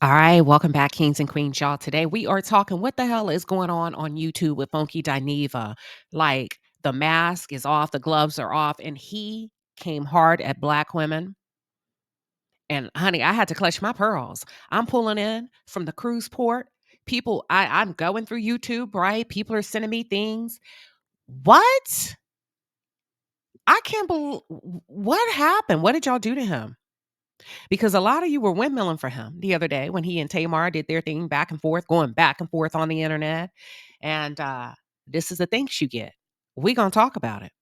All right, welcome back, kings and queens, y'all. Today we are talking what the hell is going on YouTube with funkydineva. Like the mask is off, the gloves are off, and he came hard at black women. And honey, I had to clutch my pearls. I'm pulling in from the cruise port. People, I'm going through YouTube, right? People are sending me things. What? I can't believe what happened. What did y'all do to him? Because a lot of you were windmilling for him the other day when he and Tamar did their thing back and forth, going back and forth on the internet. And this is the things you get. We're going to talk about it.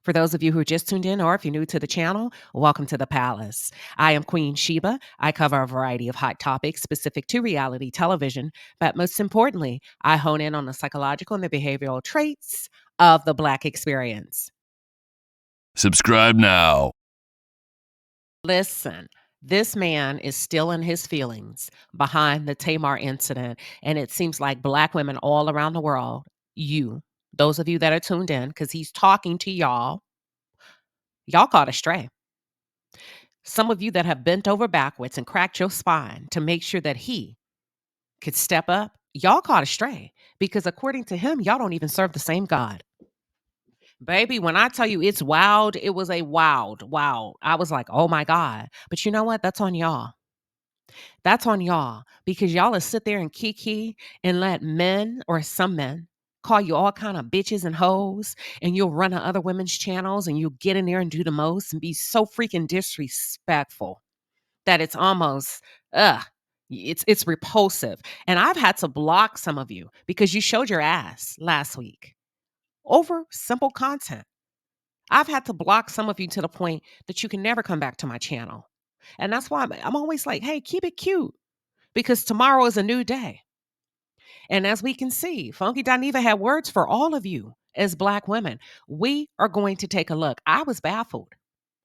For those of you who just tuned in, or if you're new to the channel, welcome to the palace. I am Queen Sheba. I cover a variety of hot topics specific to reality television, but most importantly, I hone in on the psychological and the behavioral traits of the Black experience. Subscribe now. Listen, this man is still in his feelings behind the Tamar incident. And it seems like black women all around the world, those of you that are tuned in, because he's talking to y'all caught astray. Some of you that have bent over backwards and cracked your spine to make sure that he could step up, y'all caught astray. Because according to him, y'all don't even serve the same God. Baby, when I tell you it's wild, it was a wild. I was like, oh my God. But you know what? That's on y'all. That's on y'all because y'all will sit there and kiki and let men or some men call you all kind of bitches and hoes, and you'll run to other women's channels and you'll get in there and do the most and be so freaking disrespectful that it's almost it's repulsive. And I've had to block some of you because you showed your ass last week over simple content. I've had to block some of you to the point that you can never come back to my channel. And that's why I'm always like, hey, keep it cute because tomorrow is a new day. And as we can see, funkydineva had words for all of you as black women. We are going to take a look. I was baffled.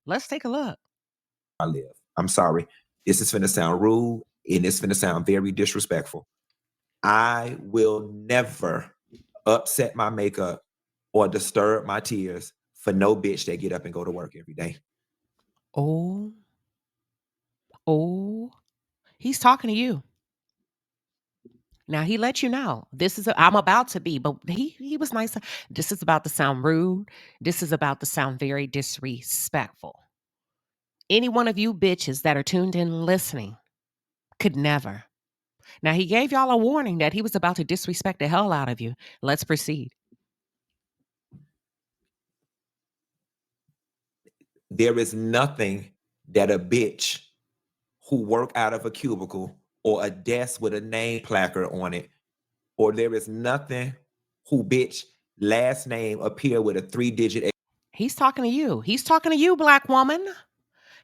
Let's take a look. I live. I'm sorry. This is finna sound rude and it's finna sound very disrespectful. I will never upset my makeup or disturb my tears for no bitch that get up and go to work every day. Oh, he's talking to you. Now he let you know this is I'm about to be, but he was nice. This is about to sound rude. This is about to sound very disrespectful. Any one of you bitches that are tuned in listening could never. Now he gave y'all a warning that he was about to disrespect the hell out of you. Let's proceed. There is nothing that a bitch who work out of a cubicle or a desk with a name placard on it, or there is nothing who bitch last name appear with a 3-digit. He's talking to you. He's talking to you, black woman.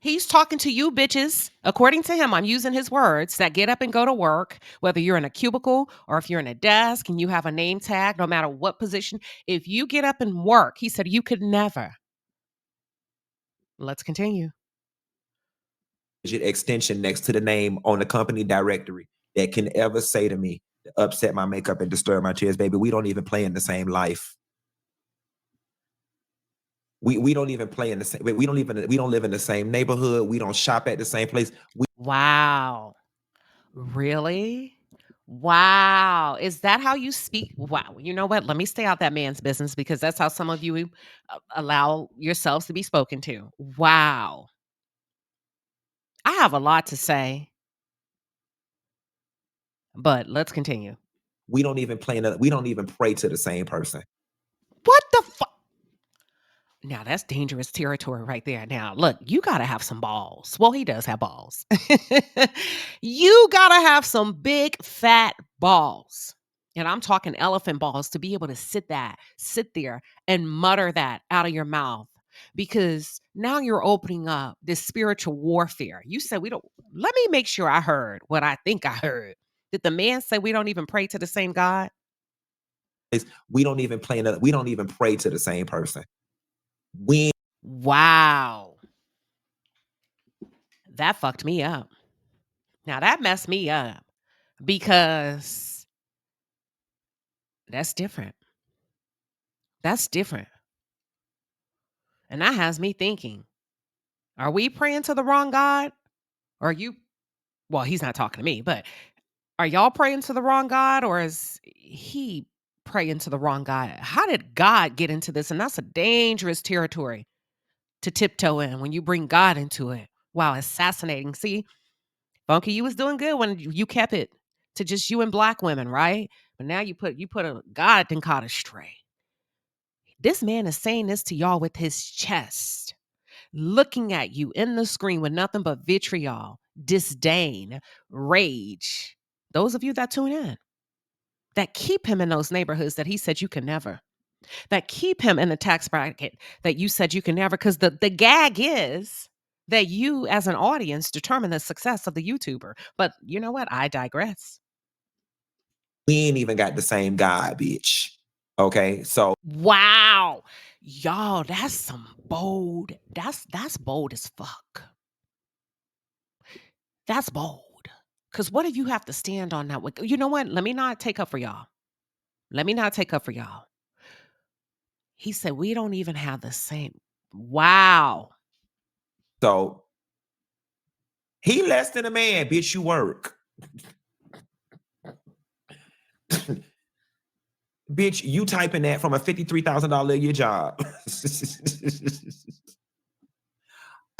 He's talking to you, bitches. According to him, I'm using his words that get up and go to work, whether you're in a cubicle or if you're in a desk and you have a name tag, no matter what position. If you get up and work, he said you could never. Let's continue. Extension next to the name on the company directory that can ever say to me to upset my makeup and disturb my chairs, baby. We don't even play in the same life. We don't even play in the same. We don't live in the same neighborhood. We don't shop at the same place. Wow. Really? Wow. Is that how you speak? Wow. You know what? Let me stay out that man's business because that's how some of you allow yourselves to be spoken to. Wow. I have a lot to say, but let's continue. We don't even pray to the same person. What the fuck? Now that's dangerous territory right there. Now, look, you got to have some balls. Well, he does have balls. You got to have some big fat balls. And I'm talking elephant balls to be able to sit there and mutter that out of your mouth because now you're opening up this spiritual warfare. You said let me make sure I heard what I think I heard. Did the man say we don't even pray to the same God? We don't even pray to the same person. Wow. That fucked me up. Now that messed me up because that's different. That's different. And that has me thinking, are we praying to the wrong God? Or are you well, he's not talking to me, but are y'all praying to the wrong God or is he praying to the wrong God? How did God get into this? And that's a dangerous territory to tiptoe in when you bring God into it. Wow, assassinating. See, Funky, you was doing good when you kept it to just you and black women, right? But now you put a God then caught astray. This man is saying this to y'all with his chest, looking at you in the screen with nothing but vitriol, disdain, rage. Those of you that tune in, that keep him in those neighborhoods that he said you can never, that keep him in the tax bracket that you said you can never, because the gag is that you as an audience determine the success of the YouTuber. But you know what? I digress. We ain't even got the same guy, bitch. Okay, so Wow. Y'all, that's some bold. That's bold as fuck. That's bold. Cause what if you have to stand on that? You know what? Let me not take up for y'all. Let me not take up for y'all. He said, we don't even have the same. Wow. so he less than a man, bitch. You work. Bitch, you typing that from a $53,000 a year job.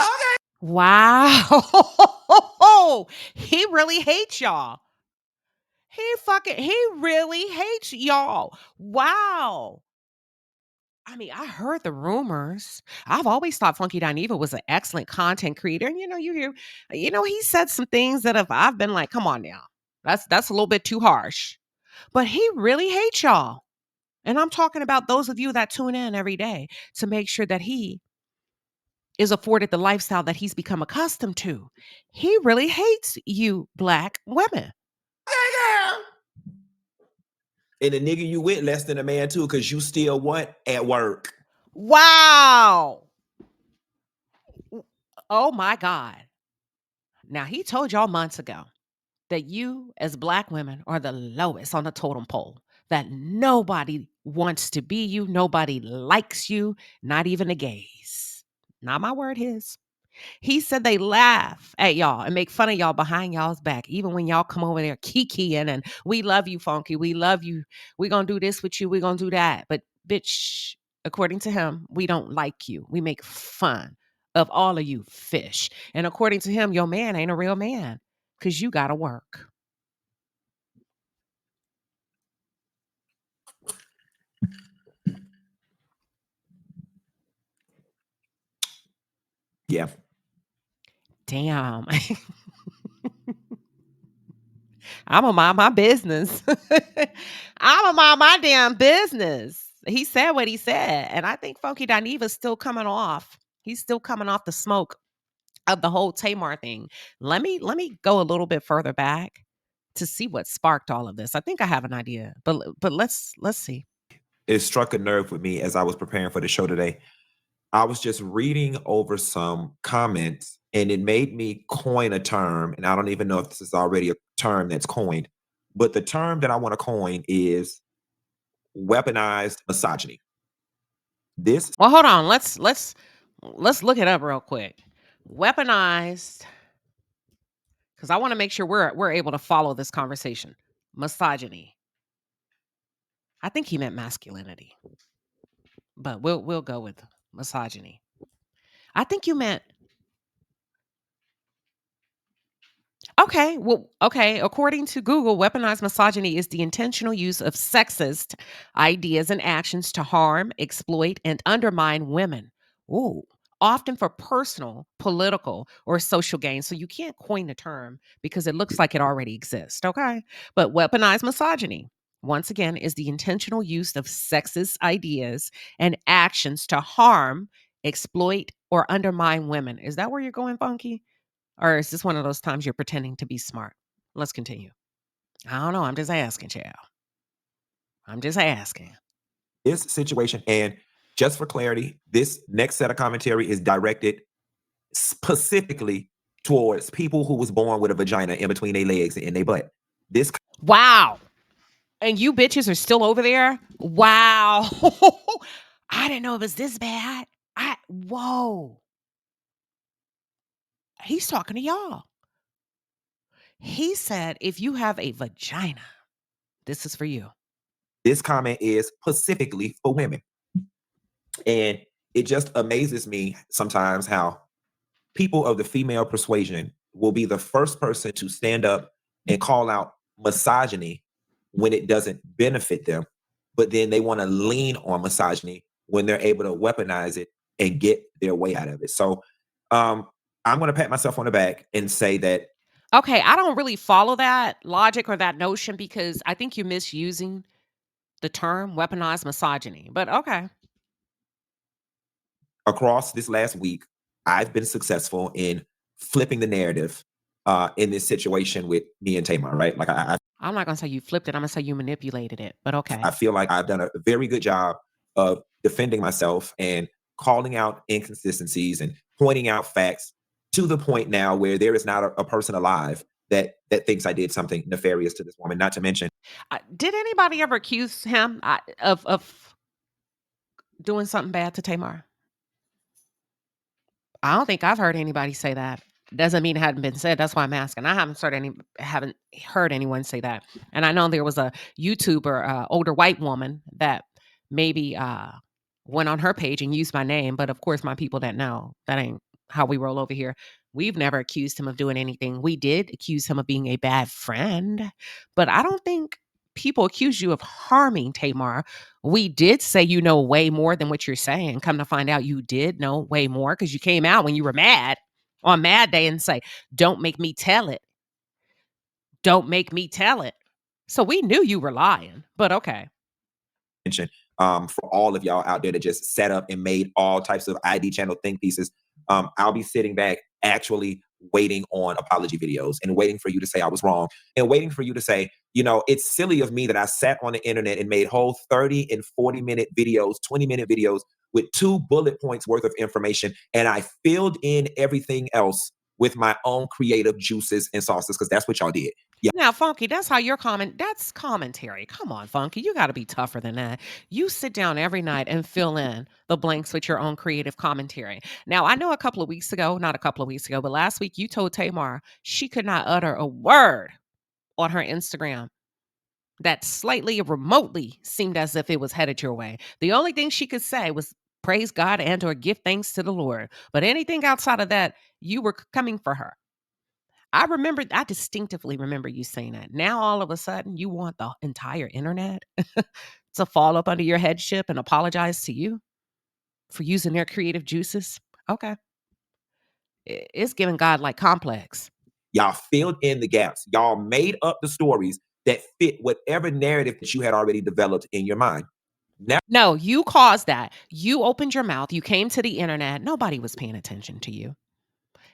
Okay. Wow. He really hates y'all. He really hates y'all. Wow. I mean, I heard the rumors. I've always thought funkydineva was an excellent content creator. And you hear, he said some things that if I've been like, come on now. That's a little bit too harsh. But he really hates y'all. And I'm talking about those of you that tune in every day to make sure that he is afforded the lifestyle that he's become accustomed to. He really hates you, black women. And the nigga you with less than a man too, because you still what? At work. Wow. Oh my God. Now, he told y'all months ago that you, as black women, are the lowest on the totem pole, that nobody wants to be you, nobody likes you, not even the gays. Not my word, his. He said they laugh at y'all and make fun of y'all behind y'all's back, even when y'all come over there kikiing and we love you, Funky. We love you. We're going to do this with you. We're going to do that. But, bitch, according to him, we don't like you. We make fun of all of you fish. And according to him, your man ain't a real man because you got to work. Yeah. Damn. I'm going to mind my business. I'm going to mind my damn business. He said what he said. And I think funkydineva is still coming off. He's still coming off the smoke of the whole Tamar thing. Let me go a little bit further back to see what sparked all of this. I think I have an idea, but let's see. It struck a nerve with me as I was preparing for the show today. I was just reading over some comments and it made me coin a term. And I don't even know if this is already a term that's coined, but the term that I want to coin is weaponized misogyny. This Well, hold on. Let's look it up real quick. Weaponized, because I want to make sure we're able to follow this conversation. Misogyny. I think he meant masculinity, but we'll go with misogyny. I think you meant okay. Well, okay. According to Google, weaponized misogyny is the intentional use of sexist ideas and actions to harm, exploit, and undermine women. Ooh, often for personal, political, or social gain. So you can't coin the term because it looks like it already exists. Okay. But weaponized misogyny, once again, is the intentional use of sexist ideas and actions to harm, exploit, or undermine women. Is that where you're going, Funky? Or is this one of those times you're pretending to be smart? Let's continue. I don't know. I'm just asking, child. I'm just asking. this situation, and just for clarity, this next set of commentary is directed specifically towards people who was born with a vagina in between their legs and their butt. This Wow. And you bitches are still over there? Wow. I didn't know it was this bad. Whoa. He's talking to y'all. He said, if you have a vagina, this is for you. This comment is specifically for women. And it just amazes me sometimes how people of the female persuasion will be the first person to stand up and call out misogyny when it doesn't benefit them, but then they want to lean on misogyny when they're able to weaponize it and get their way out of it. So I'm going to pat myself on the back and say that Okay, I don't really follow that logic or that notion because I think you're misusing the term weaponized misogyny. But okay. across this last week, I've been successful in flipping the narrative in this situation with me and Tamar, right? Like I'm not gonna say you flipped it. I'm gonna say you manipulated it. But okay. I feel like I've done a very good job of defending myself and calling out inconsistencies and pointing out facts to the point now where there is not a person alive that thinks I did something nefarious to this woman. Not to mention, Did anybody ever accuse him of doing something bad to Tamar? I don't think I've heard anybody say that. Doesn't mean it hadn't been said. That's why I'm asking. I haven't heard anyone say that. And I know there was a YouTuber, older white woman that maybe went on her page and used my name. But of course, my people that know that ain't how we roll over here. We've never accused him of doing anything. We did accuse him of being a bad friend, but I don't think people accuse you of harming Tamar. We did say you know way more than what you're saying. Come to find out, you did know way more because you came out when you were mad on Mad Day and say, "Don't make me tell it. Don't make me tell it." So we knew you were lying, but okay. for all of y'all out there that just set up and made all types of ID channel think pieces, I'll be sitting back actually waiting on apology videos and waiting for you to say I was wrong and waiting for you to say, you know, it's silly of me that I sat on the internet and made whole 30 and 40-minute videos, 20-minute videos with 2 bullet points worth of information. And I filled in everything else with my own creative juices and sauces because that's what y'all did. Yeah. Now, Funky, that's how your that's commentary. Come on, Funky. You got to be tougher than that. You sit down every night and fill in the blanks with your own creative commentary. Now, I know a couple of weeks ago, not a couple of weeks ago, but last week you told Tamar she could not utter a word on her Instagram that slightly remotely seemed as if it was headed your way. The only thing she could say was praise God and or give thanks to the Lord. But anything outside of that, you were coming for her. I distinctively remember you saying that. Now all of a sudden you want the entire internet to fall up under your headship and apologize to you for using their creative juices. Okay. It's giving God like complex. Y'all filled in the gaps. Y'all made up the stories that fit whatever narrative that you had already developed in your mind. No, you caused that. You opened your mouth. You came to the internet. Nobody was paying attention to you.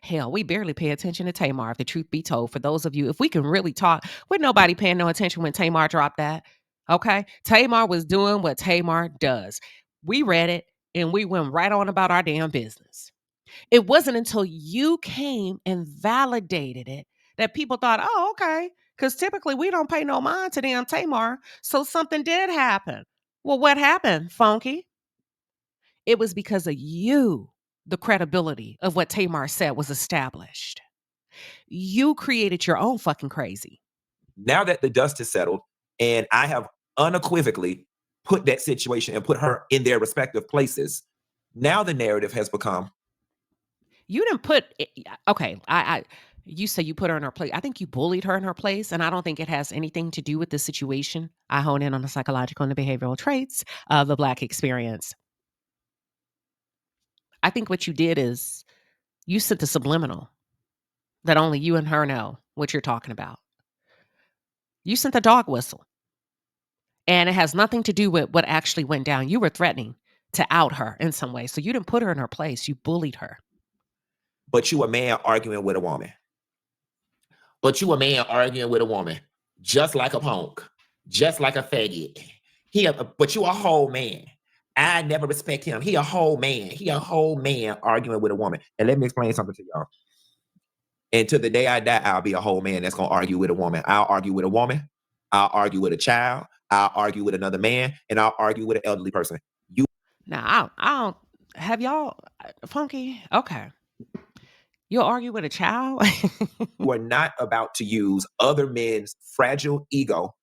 Hell, we barely pay attention to Tamar, if the truth be told. For those of you, if we can really talk, with nobody paying no attention when Tamar dropped that. Okay? Tamar was doing what Tamar does. We read it and we went right on about our damn business. It wasn't until you came and validated it that people thought, oh, okay. Because typically we don't pay no mind to damn Tamar. So something did happen. Well, what happened, Funky? It was because of you, the credibility of what Tamar said was established. You created your own fucking crazy. Now that the dust has settled and I have unequivocally put that situation and put her in their respective places, now the narrative has become You didn't put it, okay. You say you put her in her place. I think you bullied her in her place, and I don't think it has anything to do with the situation. I hone in on the psychological and the behavioral traits of the Black experience. I think what you did is you sent the subliminal that only you and her know what you're talking about. You sent the dog whistle. And it has nothing to do with what actually went down. You were threatening to out her in some way. So you didn't put her in her place. You bullied her. but you a man arguing with a woman. But you a man arguing with a woman, just like a punk, just like a faggot. But you a whole man. I never respect him. He a whole man. He a whole man arguing with a woman. And let me explain something to y'all. And to the day I die, I'll be a whole man that's gonna argue with a woman. I'll argue with a woman. I'll argue with a child. I'll argue with another man, and I'll argue with an elderly person. Now, I don't have y'all funky. Okay. You'll argue with a child? You are not about to use other men's fragile ego,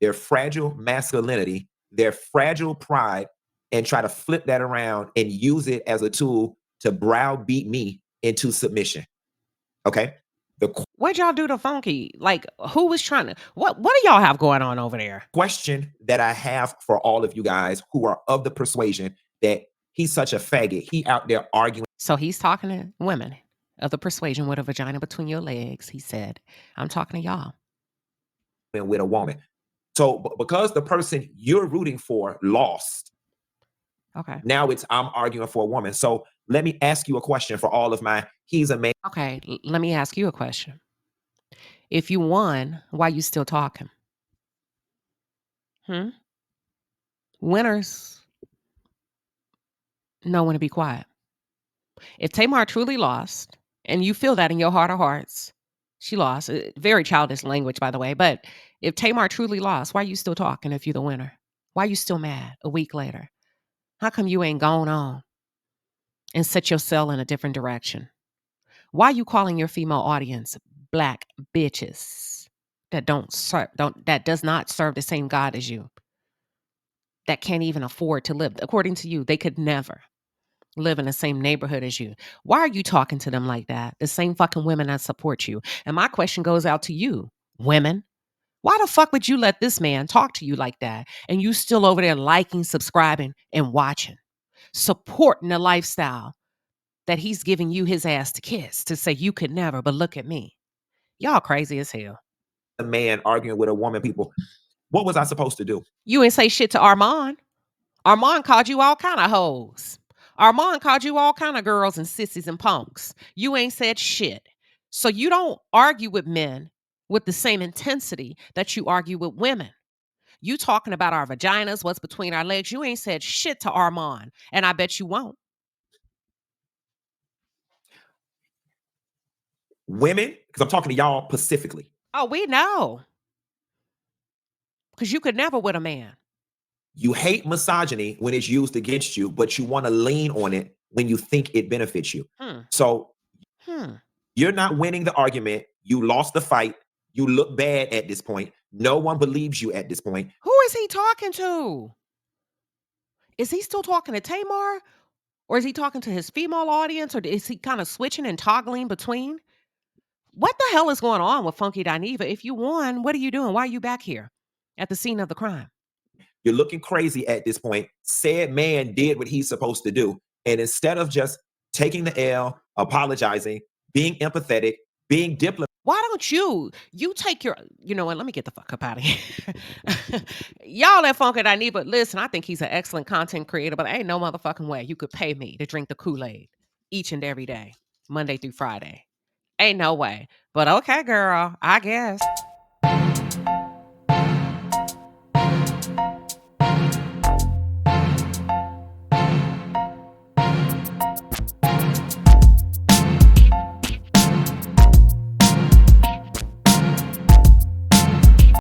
their fragile masculinity, their fragile pride, and try to flip that around and use it as a tool to browbeat me into submission. Okay? What'd y'all do to Funky? Like, who was trying to what do y'all have going on over there? Question that I have for all of you guys who are of the persuasion that he's such a faggot, he out there arguing. So he's talking to women of the persuasion with a vagina between your legs. He said, I'm talking to y'all. With a woman. So because the person you're rooting for lost, okay, now it's I'm arguing for a woman. So let me ask you a question for all of my he's a man. Okay, let me ask you a question. If you won, why you still talking? Winners know when to be quiet. If Tamar truly lost, and you feel that in your heart of hearts, she lost. Very childish language, by the way. But if Tamar truly lost, why you still talking if you're the winner? Why you still mad a week later? How come you ain't gone on and set your cell in a different direction? Why you calling your female audience black bitches that that does not serve the same God as you? That can't even afford to live. According to you, they could never live in the same neighborhood as you. Why are you talking to them like that? The same fucking women that support you. And my question goes out to you, women. Why the fuck would you let this man talk to you like that? And you still over there liking, subscribing, and watching, supporting the lifestyle that he's giving you his ass to kiss to say you could never, but look at me. Y'all crazy as hell. A man arguing with a woman, people. What was I supposed to do? You ain't say shit to Armand. Armand called you all kind of hoes. Armand called you all kind of girls and sissies and punks. You ain't said shit. So you don't argue with men with the same intensity that you argue with women. You talking about our vaginas, what's between our legs. You ain't said shit to Armand, and I bet you won't. Women, because I'm talking to y'all specifically. Oh, we know. Because you could never with a man. You hate misogyny when it's used against you, but you want to lean on it when you think it benefits you. So you're not winning the argument. You lost the fight. You look bad at this point. No one believes you at this point. Who is he talking to? Is he still talking to Tamar? Or is he talking to his female audience? Or is he kind of switching and toggling between? What the hell is going on with funkydineva? If you won, what are you doing? Why are you back here at the scene of the crime? You're looking crazy at this point. Said man did what he's supposed to do. And instead of just taking the L, apologizing, being empathetic, being diplomatic. Why don't you take your, you know what, let me get the fuck up out of here. Y'all that funkydineva, listen, I think he's an excellent content creator, but ain't no motherfucking way you could pay me to drink the Kool-Aid each and every day, Monday through Friday. Ain't no way. But okay, girl, I guess.